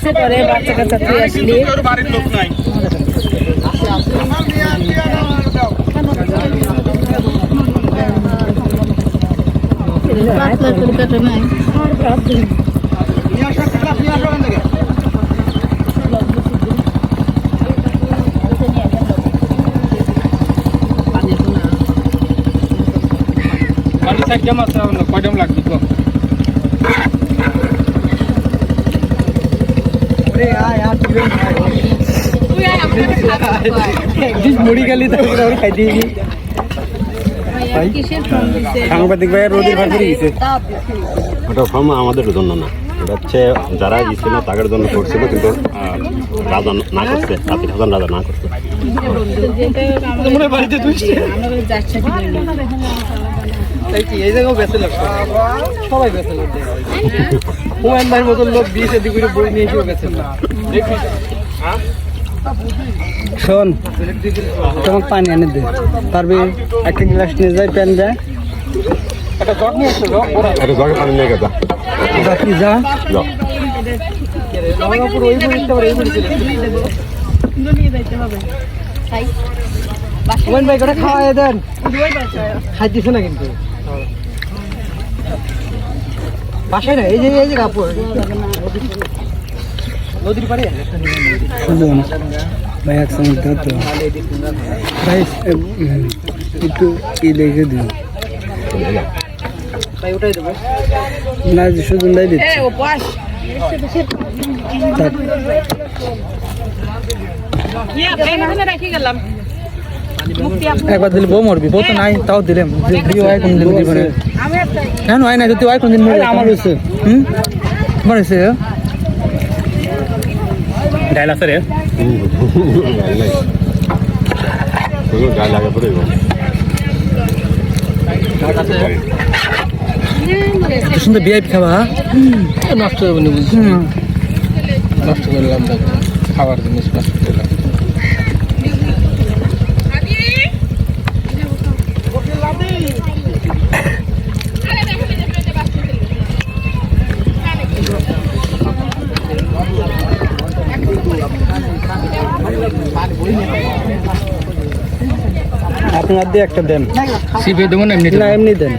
ইচ্ছে করে বাচ্চা কাচ্চা তুই আসলি কয়টা লাগবে তো মুড়ি গালি খাই দিয়ে সাংবাদিক ভাই রোদের ভাগ করে গেছে ওটা ফর্ম আমাদের জন্য না, এটা হচ্ছে যারা গেছিল তাদের জন্য করছিল, কিন্তু রাজা না করছে, রাতির হাজান রাজা না করছে। এই জায়গাও বেঁচে লাগছে, সবাই বেঁচে লাগছে। হুমায়ুন ভাইয়ের মতন লোক 20 এদিক করে বই নিয়ে এসেও বেঁচে না। শোন, তোমাকে পানি এনে দে পারবি? একটা গ্লাস নিয়ে যাই, প্যান দেয় একটা জগ নিয়ে আসছে, একটা জগে পানি নিয়ে গেছে কি যা হুমায়ুন ভাই করে খাওয়াই দেন, খাইতেছে না কিন্তু বাসায় না। এই যে কাপড় নদীর পাড়ে ভাই একসঙ্গে তো ভাই একটু কি লিখে দিও ভাই, ওটাই দেবো না, শুধু নাই দিচ্ছি। একবার দিলে বউ মরবি, বউ তো নাই, তাও দিলাম। কোনদিন জীবনে কেন হয় না? যদি হয় কোনদিন মরে আমার হয়েছে, আমার হয়েছে ডাইল আছে রে, গায়ে লাগে পড়ে সুন্দর বিআইপি খাবা, নষ্ট করবো না, বুঝছি নষ্ট করলাম খাবার জিনিস নষ্ট করলাম। আপনার দিয়ে একটা দেন, সিপে দেবো না এমনি দেন।